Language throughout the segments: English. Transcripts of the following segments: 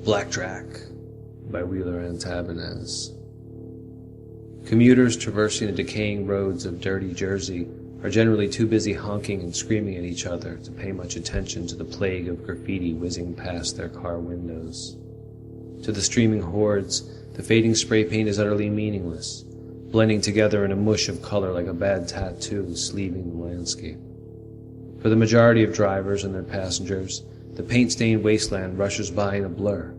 BlakDrac by Antabanez. Commuters traversing the decaying roads of dirty Jersey are generally too busy honking and screaming at each other to pay much attention to the plague of graffiti whizzing past their car windows. To the streaming hordes, the fading spray paint is utterly meaningless, blending together in a mush of color like a bad tattoo sleeving the landscape. For the majority of drivers and their passengers, the paint-stained wasteland rushes by in a blur,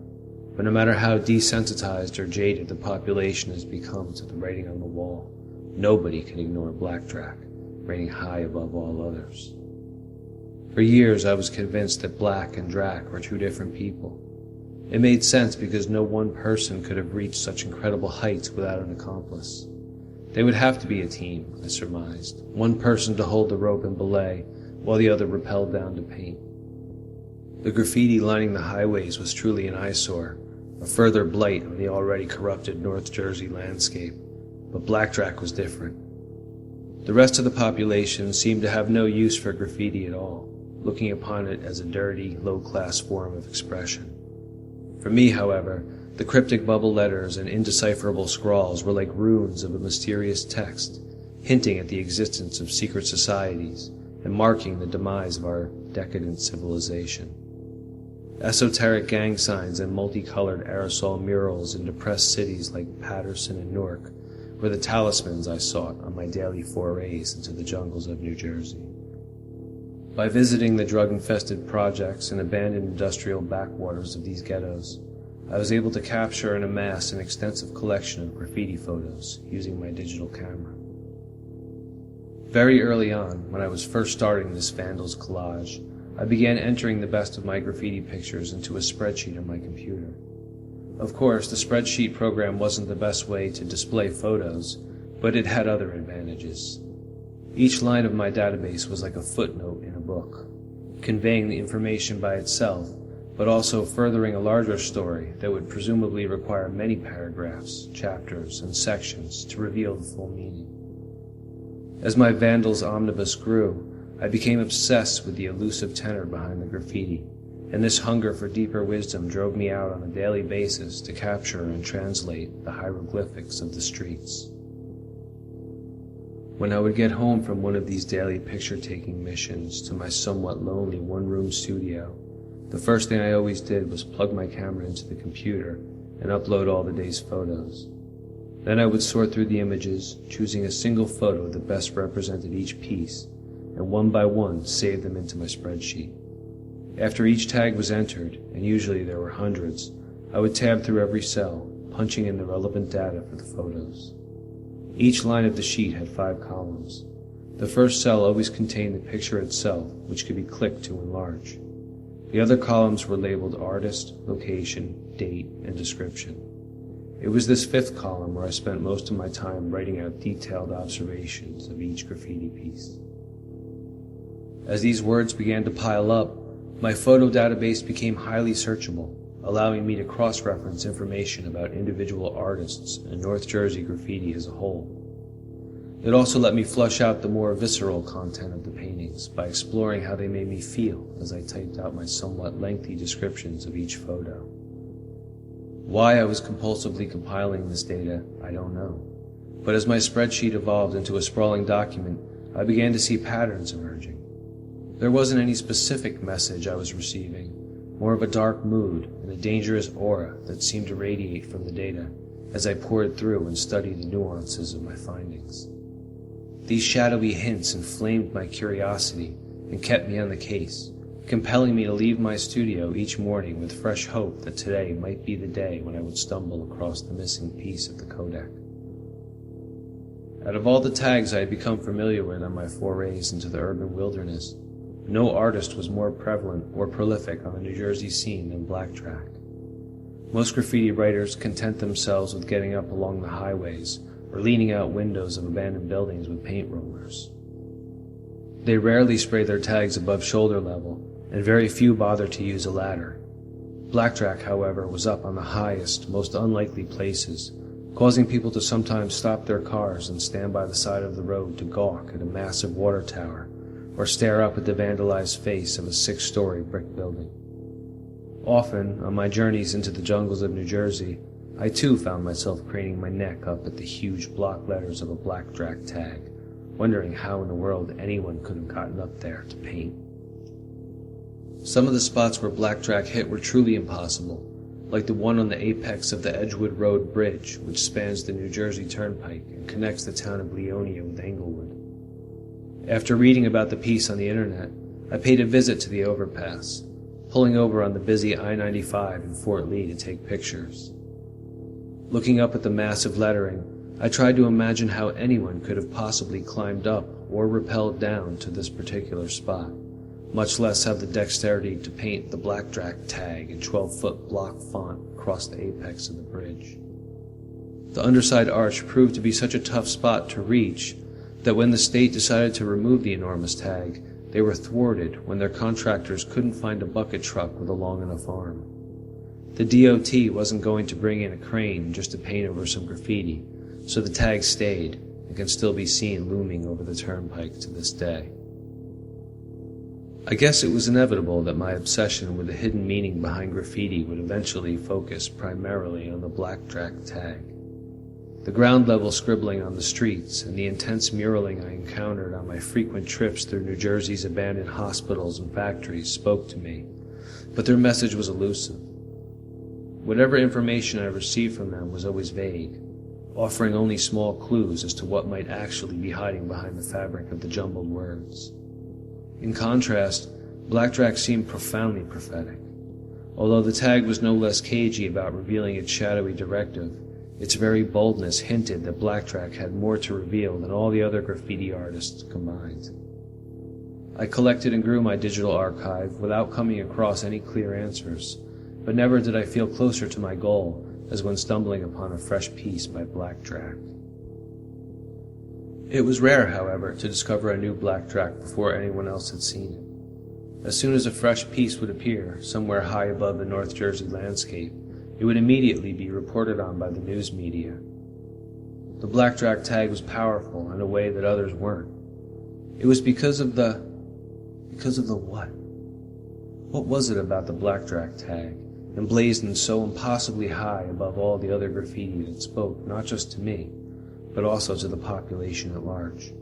but no matter how desensitized or jaded the population has become to the writing on the wall, nobody can ignore BlakDrac, reigning high above all others. For years I was convinced that Black and Drac were two different people. It made sense because no one person could have reached such incredible heights without an accomplice. They would have to be a team, I surmised, one person to hold the rope and belay, while the other rappelled down to paint. The graffiti lining the highways was truly an eyesore, a further blight on the already corrupted North Jersey landscape, but BlakDrac was different. The rest of the population seemed to have no use for graffiti at all, looking upon it as a dirty, low-class form of expression. For me, however, the cryptic bubble letters and indecipherable scrawls were like runes of a mysterious text, hinting at the existence of secret societies and marking the demise of our decadent civilization. Esoteric gang signs and multicolored aerosol murals in depressed cities like Paterson and Newark were the talismans I sought on my daily forays into the jungles of New Jersey. By visiting the drug-infested projects and abandoned industrial backwaters of these ghettos, I was able to capture and amass an extensive collection of graffiti photos using my digital camera. Very early on, when I was first starting this vandal's collage, I began entering the best of my graffiti pictures into a spreadsheet on my computer. Of course, the spreadsheet program wasn't the best way to display photos, but it had other advantages. Each line of my database was like a footnote in a book, conveying the information by itself, but also furthering a larger story that would presumably require many paragraphs, chapters, and sections to reveal the full meaning. As my vandal's omnibus grew, I became obsessed with the elusive tenor behind the graffiti, and this hunger for deeper wisdom drove me out on a daily basis to capture and translate the hieroglyphics of the streets. When I would get home from one of these daily picture-taking missions to my somewhat lonely one-room studio, the first thing I always did was plug my camera into the computer and upload all the day's photos. Then I would sort through the images, choosing a single photo that best represented each piece, and one by one save them into my spreadsheet. After each tag was entered, and usually there were hundreds, I would tab through every cell, punching in the relevant data for the photos. Each line of the sheet had 5 columns. The first cell always contained the picture itself, which could be clicked to enlarge. The other columns were labeled artist, location, date, and description. It was this 5th column where I spent most of my time writing out detailed observations of each graffiti piece. As these words began to pile up, my photo database became highly searchable, allowing me to cross-reference information about individual artists and North Jersey graffiti as a whole. It also let me flush out the more visceral content of the paintings by exploring how they made me feel as I typed out my somewhat lengthy descriptions of each photo. Why I was compulsively compiling this data, I don't know. But as my spreadsheet evolved into a sprawling document, I began to see patterns emerging. There wasn't any specific message I was receiving, more of a dark mood and a dangerous aura that seemed to radiate from the data as I poured through and studied the nuances of my findings. These shadowy hints inflamed my curiosity and kept me on the case, compelling me to leave my studio each morning with fresh hope that today might be the day when I would stumble across the missing piece of the Kodak. Out of all the tags I had become familiar with on my forays into the urban wilderness, no artist was more prevalent or prolific on the New Jersey scene than BlakDrac. Most graffiti writers content themselves with getting up along the highways or leaning out windows of abandoned buildings with paint rollers. They rarely spray their tags above shoulder level, and very few bother to use a ladder. BlakDrac, however, was up on the highest, most unlikely places, causing people to sometimes stop their cars and stand by the side of the road to gawk at a massive water tower or stare up at the vandalized face of a 6-story brick building. Often, on my journeys into the jungles of New Jersey, I too found myself craning my neck up at the huge block letters of a BlakDrac tag, wondering how in the world anyone could have gotten up there to paint. Some of the spots where BlakDrac hit were truly impossible, like the one on the apex of the Edgewood Road Bridge, which spans the New Jersey Turnpike and connects the town of Leonia with Englewood. After reading about the piece on the internet, I paid a visit to the overpass, pulling over on the busy I-95 in Fort Lee to take pictures. Looking up at the massive lettering, I tried to imagine how anyone could have possibly climbed up or rappelled down to this particular spot, much less have the dexterity to paint the BlakDrac tag in 12-foot block font across the apex of the bridge. The underside arch proved to be such a tough spot to reach that when the state decided to remove the enormous tag, they were thwarted when their contractors couldn't find a bucket truck with a long enough arm. The DOT wasn't going to bring in a crane just to paint over some graffiti, so the tag stayed and can still be seen looming over the turnpike to this day. I guess it was inevitable that my obsession with the hidden meaning behind graffiti would eventually focus primarily on the BlakDrac tag. The ground-level scribbling on the streets and the intense muraling I encountered on my frequent trips through New Jersey's abandoned hospitals and factories spoke to me, but their message was elusive. Whatever information I received from them was always vague, offering only small clues as to what might actually be hiding behind the fabric of the jumbled words. In contrast, BlakDrac seemed profoundly prophetic. Although the tag was no less cagey about revealing its shadowy directive, its very boldness hinted that BlakDrac had more to reveal than all the other graffiti artists combined. I collected and grew my digital archive without coming across any clear answers, but never did I feel closer to my goal as when stumbling upon a fresh piece by BlakDrac. It was rare, however, to discover a new BlakDrac before anyone else had seen it. As soon as a fresh piece would appear, somewhere high above the North Jersey landscape, it would immediately be reported on by the news media. The BlakDrac tag was powerful in a way that others weren't. It was because of the what? What was it about the BlakDrac tag, emblazoned so impossibly high above all the other graffiti that spoke not just to me, but also to the population at large?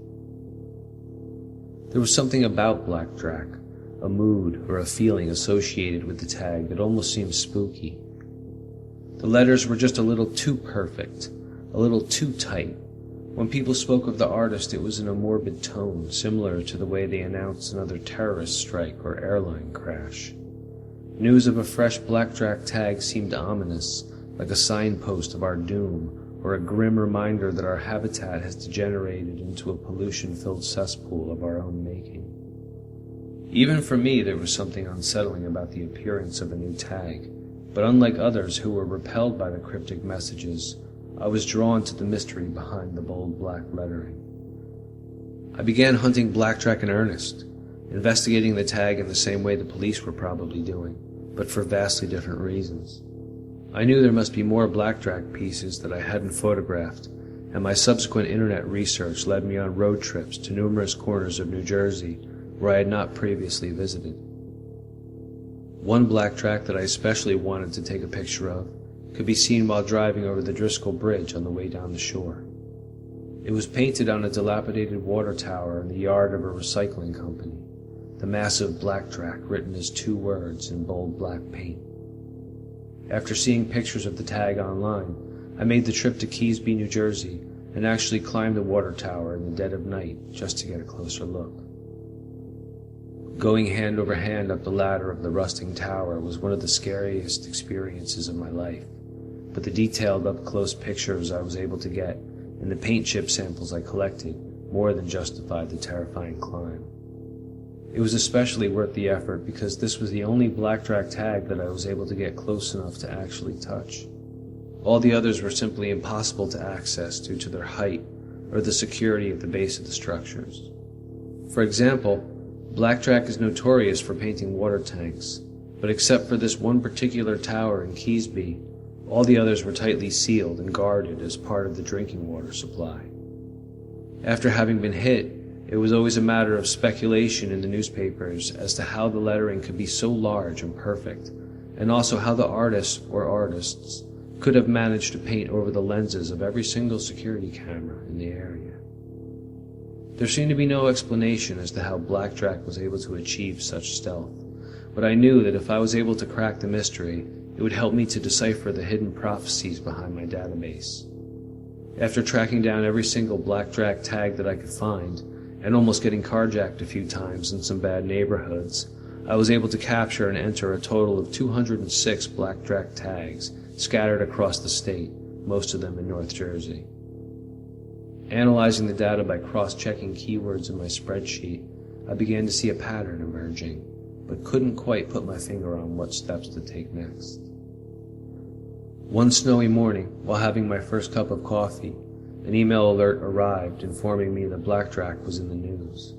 There was something about BlakDrac, a mood or a feeling associated with the tag that almost seemed spooky. The letters were just a little too perfect, a little too tight. When people spoke of the artist, it was in a morbid tone, similar to the way they announced another terrorist strike or airline crash. News of a fresh BlakDrac tag seemed ominous, like a signpost of our doom, or a grim reminder that our habitat has degenerated into a pollution-filled cesspool of our own making. Even for me, there was something unsettling about the appearance of a new tag, but unlike others who were repelled by the cryptic messages, I was drawn to the mystery behind the bold black lettering. I began hunting BlakDrac in earnest, investigating the tag in the same way the police were probably doing, but for vastly different reasons. I knew there must be more BlakDrac pieces that I hadn't photographed, and my subsequent internet research led me on road trips to numerous corners of New Jersey where I had not previously visited. One BlakDrac that I especially wanted to take a picture of could be seen while driving over the Driscoll Bridge on the way down the shore. It was painted on a dilapidated water tower in the yard of a recycling company, the massive BlakDrac written as 2 words in bold black paint. After seeing pictures of the tag online, I made the trip to Keesby, New Jersey, and actually climbed the water tower in the dead of night just to get a closer look. Going hand over hand up the ladder of the rusting tower was one of the scariest experiences of my life, but the detailed up-close pictures I was able to get and the paint chip samples I collected more than justified the terrifying climb. It was especially worth the effort because this was the only BlakDrac tag that I was able to get close enough to actually touch. All the others were simply impossible to access due to their height or the security at the base of the structures. For example, BlakDrac is notorious for painting water tanks, but except for this one particular tower in Keesby, all the others were tightly sealed and guarded as part of the drinking water supply. After having been hit, it was always a matter of speculation in the newspapers as to how the lettering could be so large and perfect, and also how the artist or artists could have managed to paint over the lenses of every single security camera in the area. There seemed to be no explanation as to how BlakDrac was able to achieve such stealth, but I knew that if I was able to crack the mystery, it would help me to decipher the hidden prophecies behind my database. After tracking down every single BlakDrac tag that I could find, and almost getting carjacked a few times in some bad neighborhoods, I was able to capture and enter a total of 206 BlakDrac tags scattered across the state, most of them in North Jersey. Analyzing the data by cross-checking keywords in my spreadsheet, I began to see a pattern emerging, but couldn't quite put my finger on what steps to take next. One snowy morning, while having my first cup of coffee, an email alert arrived informing me that BlakDrac was in the news.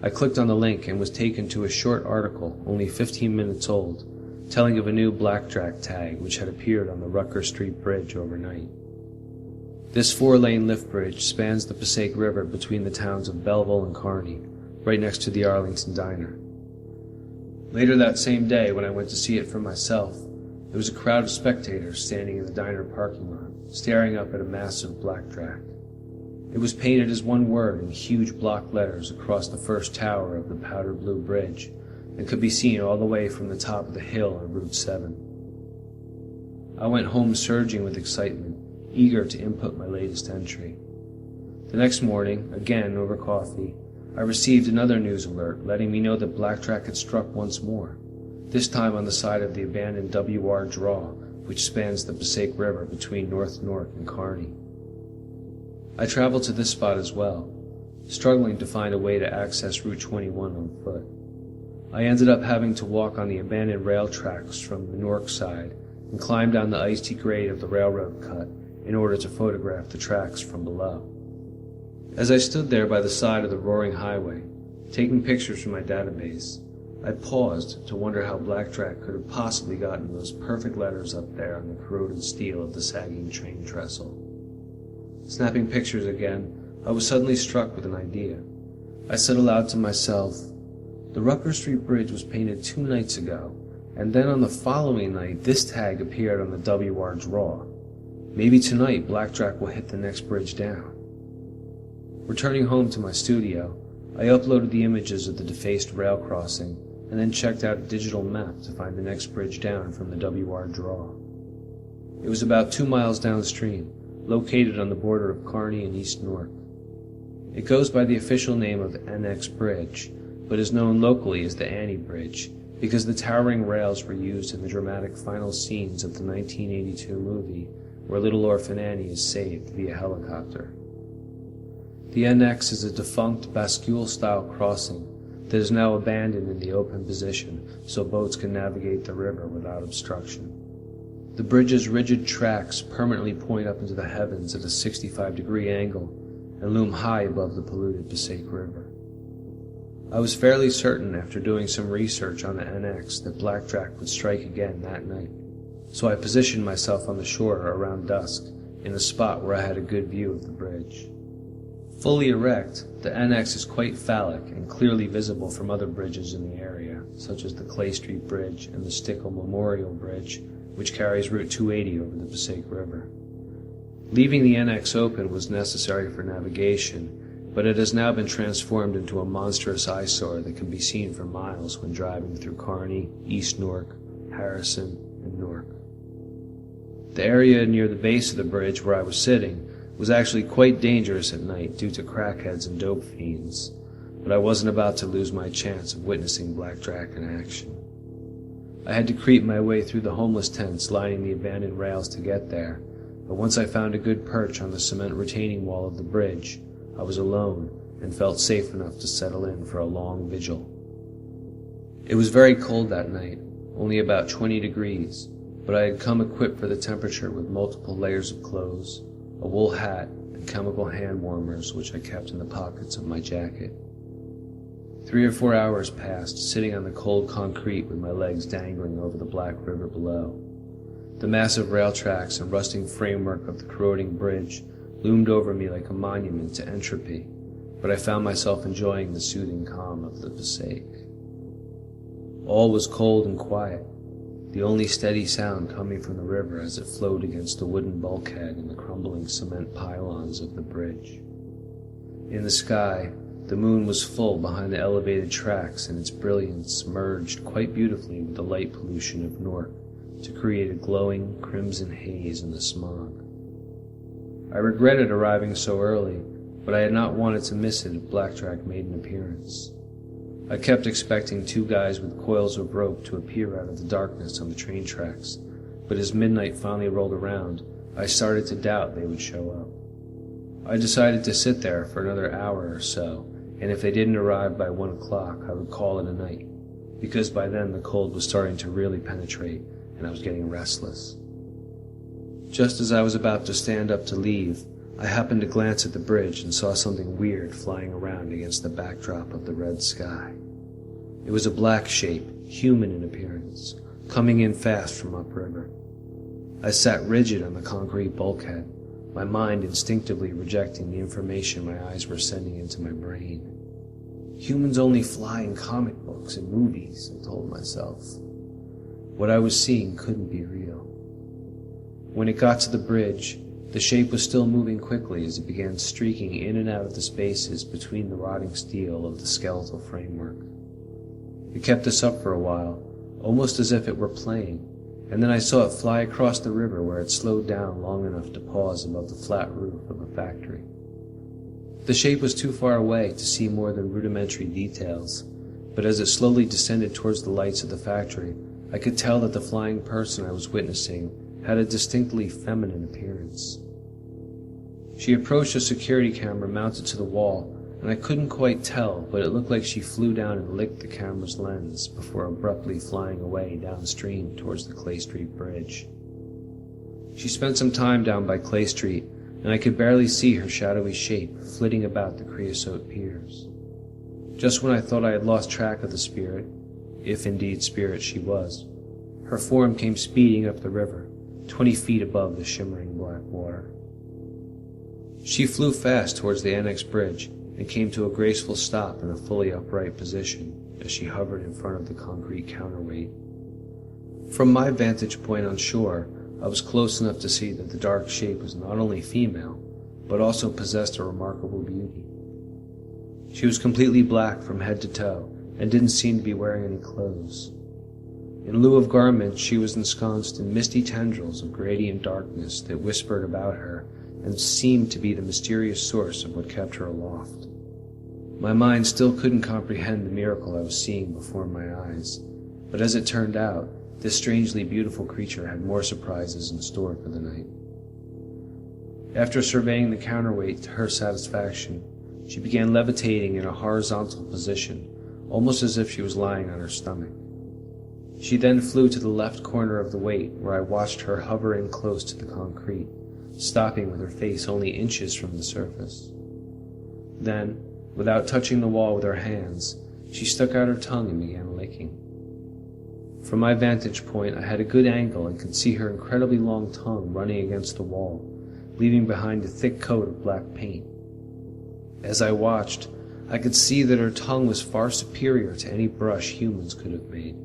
I clicked on the link and was taken to a short article, only 15 minutes old, telling of a new BlakDrac tag which had appeared on the Rucker Street Bridge overnight. This 4-lane lift bridge spans the Passaic River between the towns of Belleville and Kearney, right next to the Arlington Diner. Later that same day, when I went to see it for myself, there was a crowd of spectators standing in the diner parking lot, staring up at a massive BlakDrac. It was painted as one word in huge block letters across the first tower of the powder blue bridge, and could be seen all the way from the top of the hill on Route 7. I went home surging with excitement, eager to input my latest entry. The next morning, again over coffee, I received another news alert letting me know that BlakDrac had struck once more, this time on the side of the abandoned W.R. Draw, which spans the Passaic River between North Newark and Kearney. I traveled to this spot as well, struggling to find a way to access Route 21 on foot. I ended up having to walk on the abandoned rail tracks from the Newark side and climb down the icy grade of the railroad cut in order to photograph the tracks from below. As I stood there by the side of the roaring highway, taking pictures from my database, I paused to wonder how BlakDrac could have possibly gotten those perfect letters up there on the corroded steel of the sagging train trestle. Snapping pictures again, I was suddenly struck with an idea. I said aloud to myself, "The Rucker Street Bridge was painted 2 nights ago, and then on the following night this tag appeared on the W.R. Draw. Maybe tonight BlakDrac will hit the next bridge down." Returning home to my studio, I uploaded the images of the defaced rail crossing and then checked out a digital map to find the next bridge down from the W.R. Draw. It was about 2 miles downstream, located on the border of Kearney and East Newark. It goes by the official name of NX Bridge, but is known locally as the Annie Bridge because the towering rails were used in the dramatic final scenes of the 1982 movie where little orphan Annie is saved via helicopter. The NX is a defunct bascule-style crossing that is now abandoned in the open position so boats can navigate the river without obstruction. The bridge's rigid tracks permanently point up into the heavens at a 65-degree angle and loom high above the polluted Passaic River. I was fairly certain after doing some research on the NX that BlakDrac would strike again that night, so I positioned myself on the shore around dusk in a spot where I had a good view of the bridge. Fully erect, the NX is quite phallic and clearly visible from other bridges in the area, such as the Clay Street Bridge and the Stickle Memorial Bridge, which carries Route 280 over the Passaic River. Leaving the NX open was necessary for navigation, but it has now been transformed into a monstrous eyesore that can be seen for miles when driving through Kearney, East Newark, Harrison, and Newark. The area near the base of the bridge where I was sitting was actually quite dangerous at night due to crackheads and dope fiends, but I wasn't about to lose my chance of witnessing BlakDrac in action. I had to creep my way through the homeless tents lining the abandoned rails to get there, but once I found a good perch on the cement retaining wall of the bridge, I was alone and felt safe enough to settle in for a long vigil. It was very cold that night, only about 20 degrees, but I had come equipped for the temperature with multiple layers of clothes, a wool hat, and chemical hand warmers which I kept in the pockets of my jacket. 3 or 4 hours passed, sitting on the cold concrete with my legs dangling over the black river below. The massive rail tracks and rusting framework of the corroding bridge loomed over me like a monument to entropy, but I found myself enjoying the soothing calm of the Passaic. All was cold and quiet. the only steady sound coming from the river as it flowed against the wooden bulkhead and the crumbling cement pylons of the bridge. In the sky, the moon was full behind the elevated tracks, and its brilliance merged quite beautifully with the light pollution of Newark to create a glowing crimson haze in the smog. I regretted arriving so early, but I had not wanted to miss it if BlakDrac made an appearance. I kept expecting two guys with coils of rope to appear out of the darkness on the train tracks, but as midnight finally rolled around, I started to doubt they would show up. I decided to sit there for another hour or so, and if they didn't arrive by 1 o'clock, I would call it a night, because by then the cold was starting to really penetrate, and I was getting restless. Just as I was about to stand up to leave, I happened to glance at the bridge and saw something weird flying around against the backdrop of the red sky. It was a black shape, human in appearance, coming in fast from upriver. I sat rigid on the concrete bulkhead, my mind instinctively rejecting the information my eyes were sending into my brain. Humans only fly in comic books and movies, I told myself. What I was seeing couldn't be real. When it got to the bridge, the shape was still moving quickly as it began streaking in and out of the spaces between the rotting steel of the skeletal framework. It kept us up for a while, almost as if it were playing, and then I saw it fly across the river where it slowed down long enough to pause above the flat roof of a factory. The shape was too far away to see more than rudimentary details, but as it slowly descended towards the lights of the factory, I could tell that the flying person I was witnessing had a distinctly feminine appearance. She approached a security camera mounted to the wall, and I couldn't quite tell, but it looked like she flew down and licked the camera's lens before abruptly flying away downstream towards the Clay Street Bridge. She spent some time down by Clay Street, and I could barely see her shadowy shape flitting about the creosote piers. Just when I thought I had lost track of the spirit, if indeed spirit she was, her form came speeding up the river, 20 feet above the shimmering black water. She flew fast towards the annex bridge and came to a graceful stop in a fully upright position as she hovered in front of the concrete counterweight. From my vantage point on shore, I was close enough to see that the dark shape was not only female, but also possessed a remarkable beauty. She was completely black from head to toe and didn't seem to be wearing any clothes. In lieu of garments, she was ensconced in misty tendrils of gradient darkness that whispered about her and seemed to be the mysterious source of what kept her aloft. My mind still couldn't comprehend the miracle I was seeing before my eyes, but as it turned out, this strangely beautiful creature had more surprises in store for the night. After surveying the counterweight to her satisfaction, she began levitating in a horizontal position, almost as if she was lying on her stomach. She then flew to the left corner of the weight, where I watched her hover in close to the concrete, stopping with her face only inches from the surface. Then, without touching the wall with her hands, she stuck out her tongue and began licking. From my vantage point, I had a good angle and could see her incredibly long tongue running against the wall, leaving behind a thick coat of black paint. As I watched, I could see that her tongue was far superior to any brush humans could have made.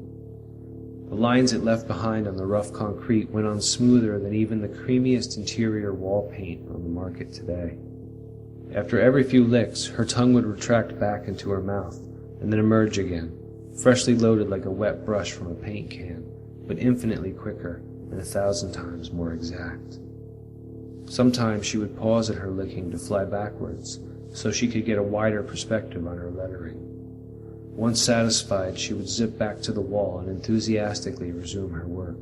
The lines it left behind on the rough concrete went on smoother than even the creamiest interior wall paint on the market today. After every few licks, her tongue would retract back into her mouth, and then emerge again, freshly loaded like a wet brush from a paint can, but infinitely quicker and 1,000 times more exact. Sometimes she would pause at her licking to fly backwards, so she could get a wider perspective on her lettering. Once satisfied, she would zip back to the wall and enthusiastically resume her work.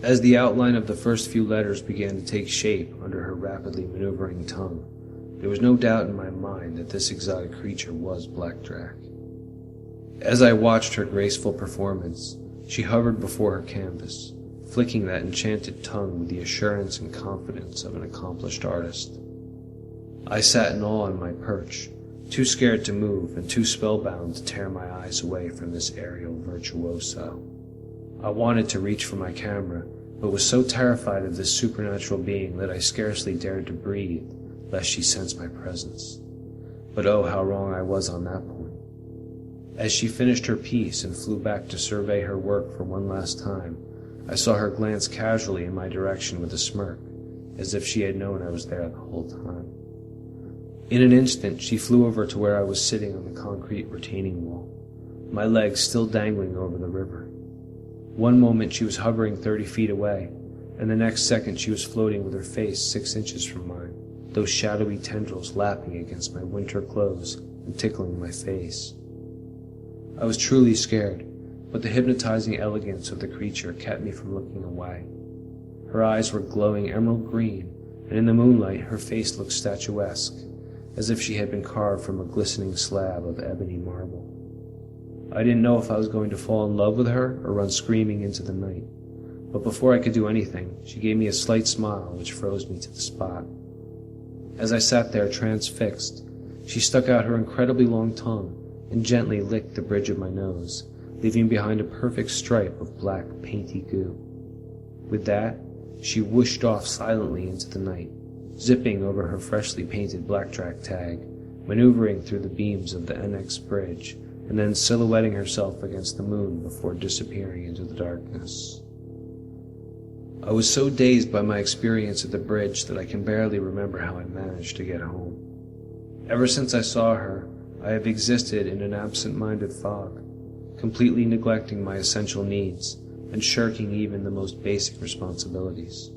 As the outline of the first few letters began to take shape under her rapidly maneuvering tongue, there was no doubt in my mind that this exotic creature was BlakDrac. As I watched her graceful performance, she hovered before her canvas, flicking that enchanted tongue with the assurance and confidence of an accomplished artist. I sat in awe on my perch, too scared to move and too spellbound to tear my eyes away from this aerial virtuoso. I wanted to reach for my camera, but was so terrified of this supernatural being that I scarcely dared to breathe, lest she sense my presence. But oh, how wrong I was on that point. As she finished her piece and flew back to survey her work for one last time, I saw her glance casually in my direction with a smirk, as if she had known I was there the whole time. In an instant, she flew over to where I was sitting on the concrete retaining wall, my legs still dangling over the river. One moment she was hovering 30 feet away, and the next second she was floating with her face 6 inches from mine, those shadowy tendrils lapping against my winter clothes and tickling my face. I was truly scared, but the hypnotizing elegance of the creature kept me from looking away. Her eyes were glowing emerald green, and in the moonlight her face looked statuesque, as if she had been carved from a glistening slab of ebony marble. I didn't know if I was going to fall in love with her or run screaming into the night, but before I could do anything, she gave me a slight smile which froze me to the spot. As I sat there transfixed, she stuck out her incredibly long tongue and gently licked the bridge of my nose, leaving behind a perfect stripe of black painty goo. With that, she whooshed off silently into the night, zipping over her freshly painted BlakDrac tag, maneuvering through the beams of the NX bridge, and then silhouetting herself against the moon before disappearing into the darkness. I was so dazed by my experience at the bridge that I can barely remember how I managed to get home. Ever since I saw her, I have existed in an absent-minded fog, completely neglecting my essential needs and shirking even the most basic responsibilities.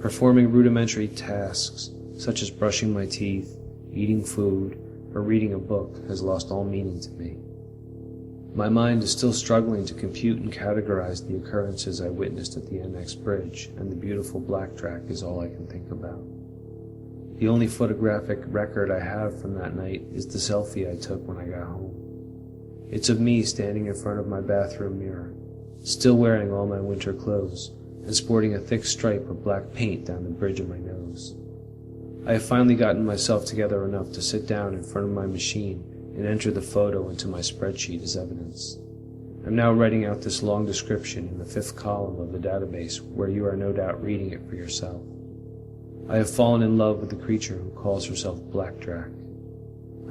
Performing rudimentary tasks, such as brushing my teeth, eating food, or reading a book, has lost all meaning to me. My mind is still struggling to compute and categorize the occurrences I witnessed at the NX bridge, and the beautiful BlakDrac is all I can think about. The only photographic record I have from that night is the selfie I took when I got home. It's of me standing in front of my bathroom mirror, still wearing all my winter clothes, and sporting a thick stripe of black paint down the bridge of my nose. I have finally gotten myself together enough to sit down in front of my machine and enter the photo into my spreadsheet as evidence. I'm now writing out this long description in the 5th column of the database, where you are no doubt reading it for yourself. I have fallen in love with the creature who calls herself BlakDrac.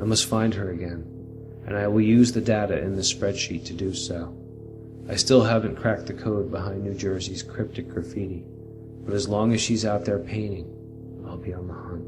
I must find her again, and I will use the data in the spreadsheet to do so. I still haven't cracked the code behind New Jersey's cryptic graffiti, but as long as she's out there painting, I'll be on the hunt.